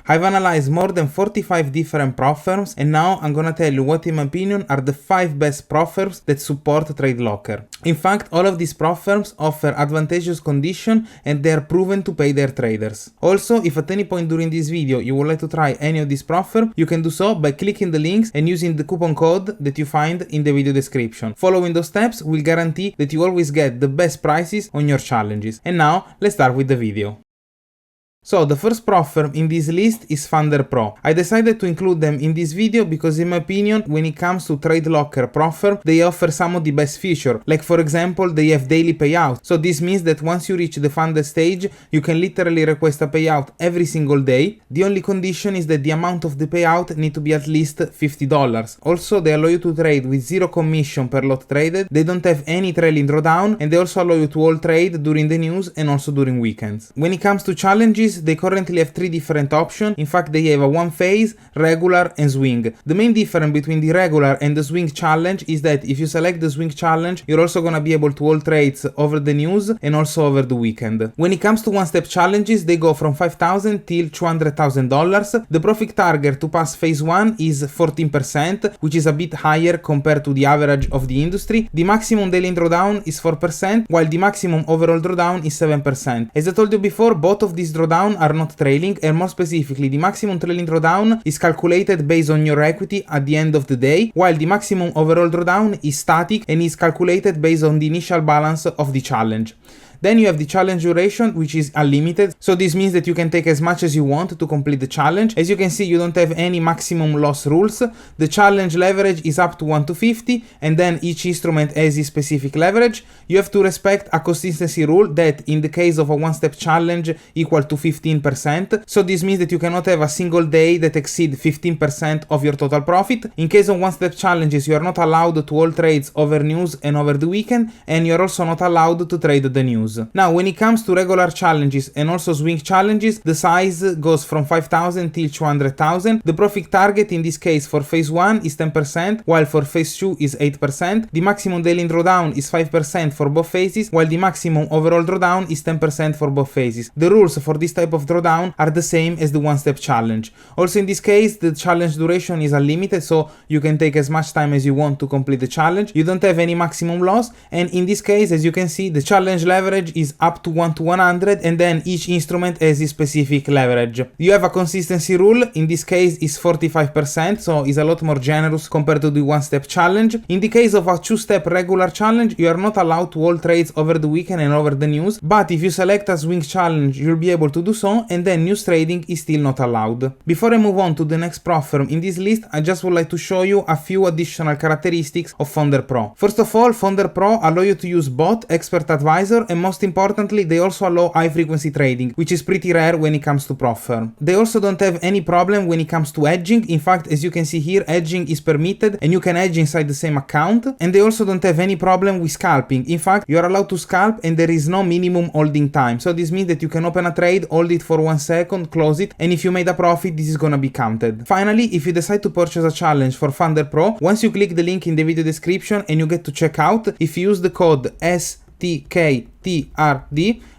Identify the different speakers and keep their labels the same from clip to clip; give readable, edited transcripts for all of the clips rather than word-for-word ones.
Speaker 1: I've analyzed more than 45 different prop firms, and now I'm gonna tell you what in my opinion are the 5 best prop firms that support TradeLocker. In fact, all of these prop firms offer advantageous conditions and they are proven to pay their traders. Also, if at any point during this video you would like to try any of these prop firms, you can do so by clicking the links and using the coupon code that you find in the video description. Following those steps will guarantee that you always get the best prices on your challenges. And now, let's start with the video. So the first prop firm in this list is FunderPro. I decided to include them in this video because in my opinion, when it comes to TradeLocker prop firm, they offer some of the best features. Like for example, they have daily payouts. So this means that once you reach the funded stage, you can literally request a payout every single day. The only condition is that the amount of the payout need to be at least $50. Also, they allow you to trade with 0 commission per lot traded. They don't have any trailing drawdown, and they also allow you to hold trade during the news and also during weekends. When it comes to challenges, they currently have 3 different options. In fact, they have a 1 phase, regular and swing. The main difference between the regular and the swing challenge is that if you select the swing challenge, you're also gonna be able to hold trades over the news and also over the weekend. When it comes to one-step challenges, they go from $5,000 till $200,000. The profit target to pass phase 1 is 14%, which is a bit higher compared to the average of the industry. The maximum daily drawdown is 4%, while the maximum overall drawdown is 7%. As I told you before, both of these drawdowns are not trailing, and more specifically, the maximum trailing drawdown is calculated based on your equity at the end of the day, while the maximum overall drawdown is static and is calculated based on the initial balance of the challenge. Then you have the challenge duration, which is unlimited, so this means that you can take as much as you want to complete the challenge. As you can see, you don't have any maximum loss rules. The challenge leverage is up to 1 to 50, and then each instrument has its specific leverage. You have to respect a consistency rule that in the case of a one-step challenge equal to 15%, so this means that you cannot have a single day that exceed 15% of your total profit. In case of one-step challenges, you are not allowed to hold trades over news and over the weekend, and you are also not allowed to trade the news. Now, when it comes to regular challenges and also swing challenges, the size goes from 5,000 till 200,000. The profit target in this case for phase 1 is 10%, while for phase 2 is 8%. The maximum daily drawdown is 5% for both phases, while the maximum overall drawdown is 10% for both phases. The rules for this type of drawdown are the same as the one-step challenge. Also in this case, the challenge duration is unlimited, so you can take as much time as you want to complete the challenge. You don't have any maximum loss, and in this case, as you can see, the challenge leverage is up to 1 to 100, and then each instrument has a specific leverage. You have a consistency rule, in this case is 45%, so is a lot more generous compared to the one-step challenge. In the case of a 2-step regular challenge, you are not allowed to hold trades over the weekend and over the news, but if you select a swing challenge, you'll be able to do so, and then news trading is still not allowed. Before I move on to the next prop firm in this list, I just would like to show you a few additional characteristics of FunderPro. First of all, FunderPro allow you to use bot, expert advisor, and most importantly, they also allow high frequency trading, which is pretty rare when it comes to prop firm. They also don't have any problem when it comes to hedging. In fact, as you can see here, hedging is permitted and you can hedge inside the same account. And they also don't have any problem with scalping. In fact, you are allowed to scalp and there is no minimum holding time. So this means that you can open a trade, hold it for 1 second, close it, and if you made a profit, this is gonna be counted. Finally, if you decide to purchase a challenge for FunderPro, once you click the link in the video description and you get to check out, if you use the code STKTRD,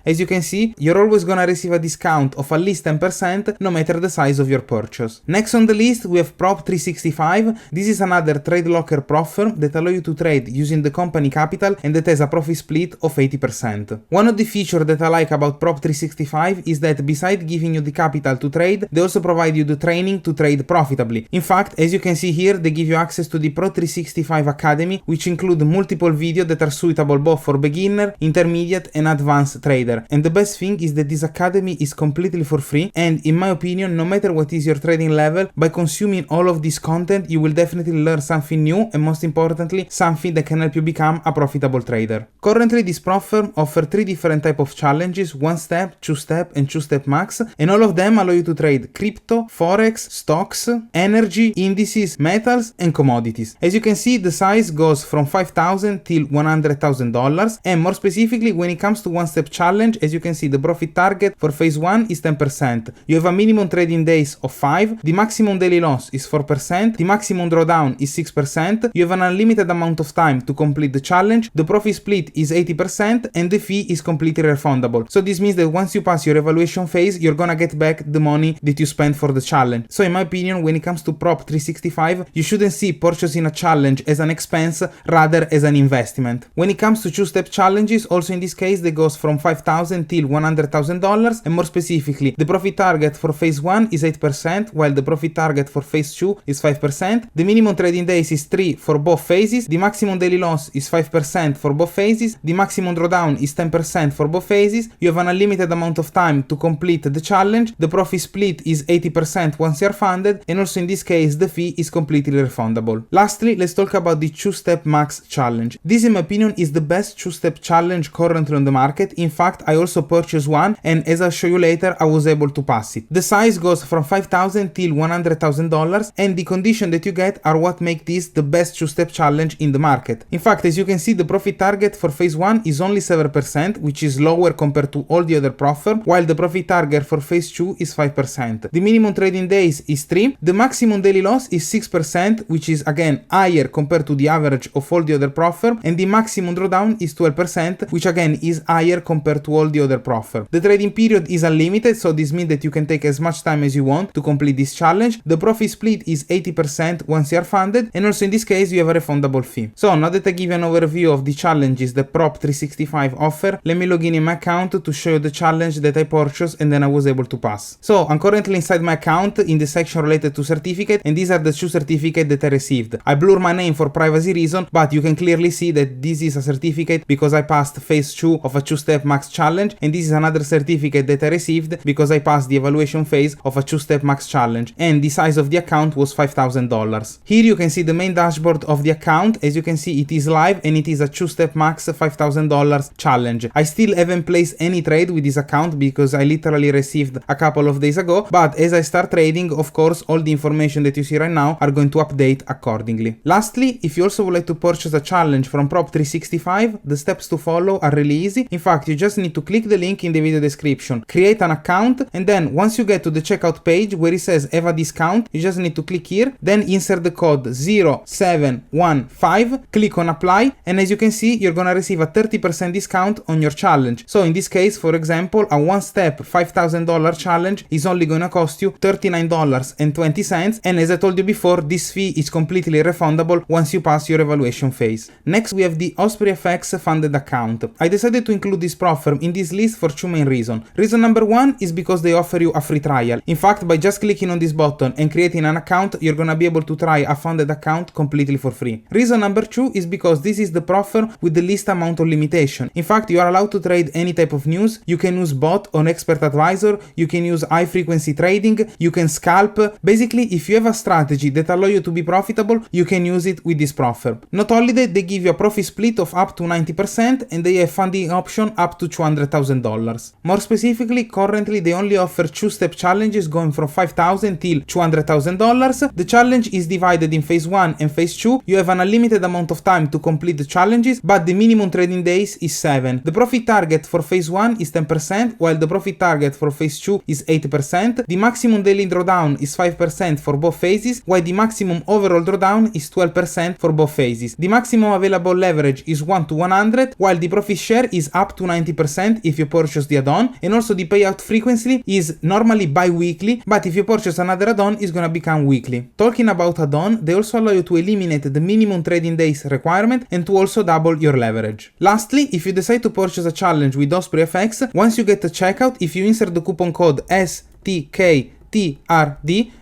Speaker 1: as you can see, you're always gonna receive a discount of at least 10% no matter the size of your purchase. Next on the list, we have Prop365. This is another TradeLocker prop firm that allows you to trade using the company capital and that has a profit split of 80%. One of the features that I like about Prop365 is that besides giving you the capital to trade, they also provide you the training to trade profitably. In fact, as you can see here, they give you access to the Pro365 Academy, which include multiple videos that are suitable both for beginner, intermediate and advanced trader. And the best thing is that this academy is completely for free, and in my opinion, no matter what is your trading level, by consuming all of this content, you will definitely learn something new and most importantly, something that can help you become a profitable trader. Currently, this prop firm offers 3 different types of challenges: 1-step, 2-step and 2-step max, and all of them allow you to trade crypto, forex, stocks, energy, indices, metals and commodities. As you can see, the size goes from $5,000 till $100,000, and more specifically, when it comes to one-step challenge, as you can see, the profit target for phase 1 is 10%. You have a minimum trading days of 5, the maximum daily loss is 4%, the maximum drawdown is 6%, you have an unlimited amount of time to complete the challenge, the profit split is 80%, and the fee is completely refundable. So this means that once you pass your evaluation phase, you're gonna get back the money that you spent for the challenge. So in my opinion, when it comes to Prop 365, you shouldn't see purchasing a challenge as an expense, rather as an investment. When it comes to two-step challenges, also in this case, they goes from $5,000 till $100,000, and more specifically, the profit target for phase 1 is 8%, while the profit target for phase 2 is 5%. The minimum trading days is 3 for both phases, the maximum daily loss is 5% for both phases, the maximum drawdown is 10% for both phases, you have an unlimited amount of time to complete the challenge, the profit split is 80% once you're funded, and also in this case the fee is completely refundable. Lastly, let's talk about the two-step max challenge. This in my opinion is the best two-step challenge currently on the market. In fact, I also purchased one, and as I'll show you later, I was able to pass it. The size goes from $5,000 till $100,000, and the conditions that you get are what make this the best two-step challenge in the market. In fact, as you can see, the profit target for phase 1 is only 7%, which is lower compared to all the other prop firm, while the profit target for phase 2 is 5%. The minimum trading days is 3, the maximum daily loss is 6%, which is again higher compared to the average of all the other prop firm, and the maximum drawdown is 12%, which again is higher compared to all the other prop firm. The trading period is unlimited, so this means that you can take as much time as you want to complete this challenge. The profit split is 80% once you are funded, and also in this case you have a refundable fee. So now that I give you an overview of the challenges that Prop 365 offer, let me log in my account to show you the challenge that I purchased and then I was able to pass. So I'm currently inside my account in the section related to certificate, and these are the two certificates that I received. I blur my name for privacy reason, but you can clearly see that this is a certificate because I passed phase 2 of a two-step max challenge, and this is another certificate that I received because I passed the evaluation phase of a two-step max challenge, and the size of the account was $5,000. Here you can see the main dashboard of the account. As you can see, it is live and it is a two-step max $5,000 challenge. I still haven't placed any trade with this account because I literally received a couple of days ago, but as I start trading, of course, all the information that you see right now are going to update accordingly. Lastly, if you also would like to purchase a challenge from Prop 365, the steps to follow are really easy. In fact, you just need to click the link in the video description, create an account, and then once you get to the checkout page where it says have a discount, you just need to click here, then insert the code 0715, click on apply, and as you can see, you're gonna receive a 30% discount on your challenge. So in this case, for example, a one-step $5,000 challenge is only gonna cost you $39.20, and as I told you before, this fee is completely refundable once you pass your evaluation phase. Next, we have the OspreyFX Funded account. I decided to include this prop firm in this list for two main reasons. Reason number one is because they offer you a free trial. In fact, by just clicking on this button and creating an account, you're gonna be able to try a funded account completely for free. Reason number two is because this is the prop firm with the least amount of limitation. In fact, you are allowed to trade any type of news. You can use bot on expert advisor, you can use high frequency trading, you can scalp. Basically, if you have a strategy that allows you to be profitable, you can use it with this prop firm. Not only that, they give you a profit split of up to 90%, and they have funding option up to $200,000. More specifically, currently they only offer two-step challenges going from $5,000 till $200,000. The challenge is divided in phase 1 and phase 2. You have an unlimited amount of time to complete the challenges, but the minimum trading days is 7. The profit target for phase 1 is 10%, while the profit target for phase 2 is 8%. The maximum daily drawdown is 5% for both phases, while the maximum overall drawdown is 12% for both phases. The maximum available leverage is 1 to 100, while the profit share is up to 90% if you purchase the add-on, and also the payout frequency is normally bi-weekly, but if you purchase another add-on, it's gonna become weekly. Talking about add-on, they also allow you to eliminate the minimum trading days requirement and to also double your leverage. Lastly, if you decide to purchase a challenge with OspreyFX, once you get to checkout, if you insert the coupon code STKTRD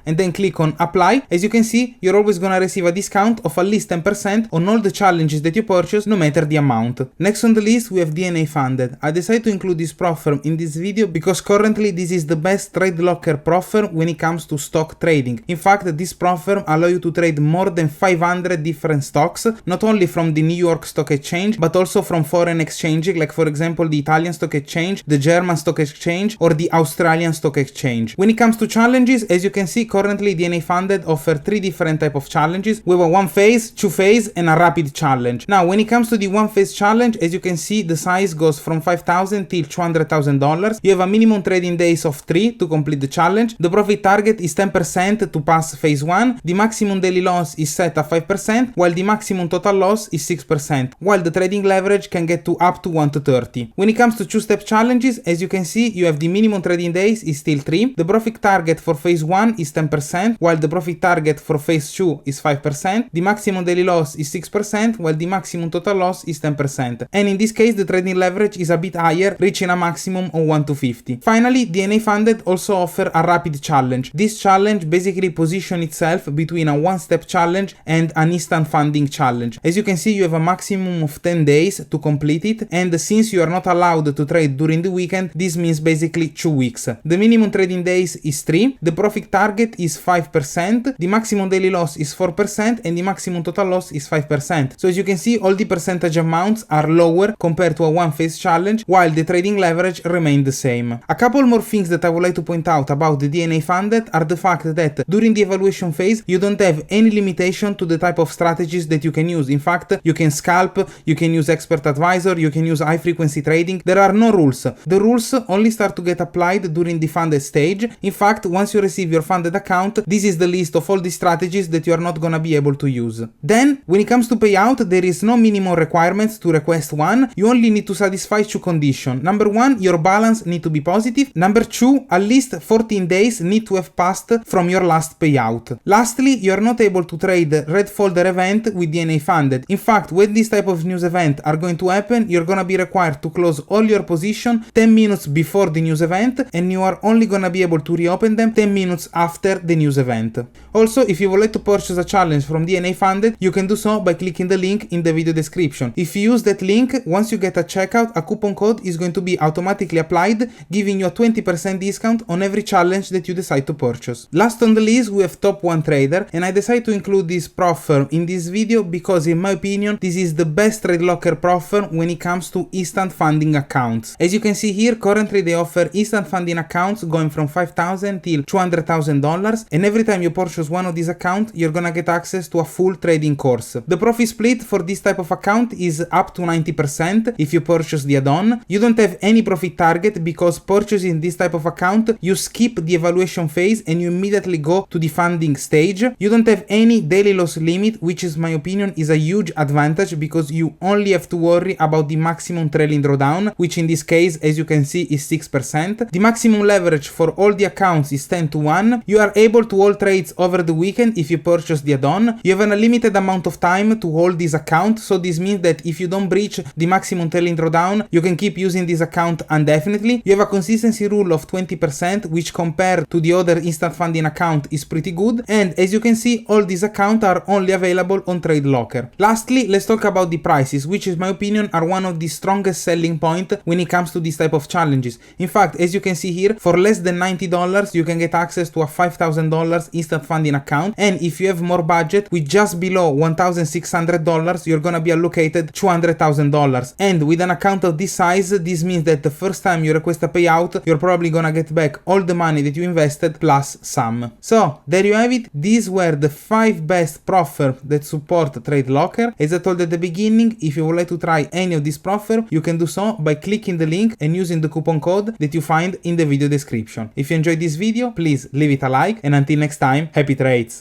Speaker 1: and then click on apply, as you can see, you're always gonna receive a discount of at least 10% on all the challenges that you purchase, no matter the amount. Next on the list, we have DNA Funded. I decided to include this prop firm in this video because currently this is the best TradeLocker prop firm when it comes to stock trading. In fact, this prop firm allows you to trade more than 500 different stocks, not only from the New York Stock Exchange, but also from foreign exchanges, like for example the Italian Stock Exchange, the German Stock Exchange, or the Australian Stock Exchange. When it comes to challenges, as you can see, currently DNA Funded offer 3 different type of challenges. We have a 1 phase, 2 phase, and a rapid challenge. Now, when it comes to the 1 phase challenge, as you can see, the size goes from $5,000 till $200,000. You have a minimum trading days of 3 to complete the challenge. The profit target is 10% to pass phase 1. The maximum daily loss is set at 5%, while the maximum total loss is 6%, while the trading leverage can get to up to 1 to 30. When it comes to 2-step challenges, as you can see, you have the minimum trading days is still 3. The profit target for phase 1 is 10%, while the profit target for phase 2 is 5%. The maximum daily loss is 6%, while the maximum total loss is 10%. And in this case, the trading leverage is a bit higher, reaching a maximum of 1 to 50. Finally, DNA Funded also offer a rapid challenge. This challenge basically positions itself between a 1-step challenge and an instant funding challenge. As you can see, you have a maximum of 10 days to complete it, and since you are not allowed to trade during the weekend, this means basically 2 weeks. The minimum trading days is 3, the profit target is 5%, the maximum daily loss is 4%, and the maximum total loss is 5%. So as you can see, all the percentage amounts are lower compared to a 1-phase challenge, while the trading leverage remains the same. A couple more things that I would like to point out about the DNA Funded are the fact that during the evaluation phase, you don't have any limitation to the type of strategies that you can use. In fact, you can scalp, you can use expert advisor, you can use high frequency trading. There are no rules. The rules only start to get applied during the funded stage. In fact, once you receive your funded account, this is the list of all the strategies that you are not gonna be able to use. Then, when it comes to payout, there is no minimum requirements to request one. You only need to satisfy 2 conditions. Number 1, your balance need to be positive. Number 2, at least 14 days need to have passed from your last payout. Lastly, you are not able to trade red folder event with DNA Funded. In fact, when this type of news event are going to happen, you're gonna be required to close all your position 10 minutes before the news event, and you are only gonna be able to reopen them 10 minutes after the news event. Also, if you would like to purchase a challenge from DNA Funded, you can do so by clicking the link in the video description. If you use that link, once you get a checkout, a coupon code is going to be automatically applied, giving you a 20% discount on every challenge that you decide to purchase. Last on the list, we have Top 1 Trader, and I decided to include this prop firm in this video because in my opinion, this is the best TradeLocker prop firm when it comes to instant funding accounts. As you can see here, currently they offer instant funding accounts going from $5,000 till $200,000, and every time you purchase one of these accounts, you're gonna get access to a full trading course. The profit split for this type of account is up to 90% if you purchase the add-on. You don't have any profit target because purchasing this type of account, you skip the evaluation phase and you immediately go to the funding stage. You don't have any daily loss limit, which is my opinion is a huge advantage because you only have to worry about the maximum trailing drawdown, which in this case, as you can see, is 6%. The maximum leverage for all the accounts is 10 to 1. You are able to hold trades over the weekend if you purchase the add-on. You have an unlimited amount of time to hold this account, so this means that if you don't breach the maximum trailing drawdown, you can keep using this account indefinitely. You have a consistency rule of 20%, which compared to the other instant funding account is pretty good, and as you can see, all these accounts are only available on TradeLocker. Lastly, let's talk about the prices, which in my opinion are one of the strongest selling point when it comes to this type of challenges. In fact, as you can see here, for less than $90, you can get access to a $5,000 instant funding account, and if you have more budget, with just below $1,600, you're gonna be allocated $200,000. And with an account of this size, this means that the first time you request a payout, you're probably gonna get back all the money that you invested plus some. So there you have it. These were the 5 best prop firms that support TradeLocker. As I told at the beginning, if you would like to try any of these prop firms, you can do so by clicking the link and using the coupon code that you find in the video description. If you enjoyed this video, please leave it a like, and until next time, happy trades!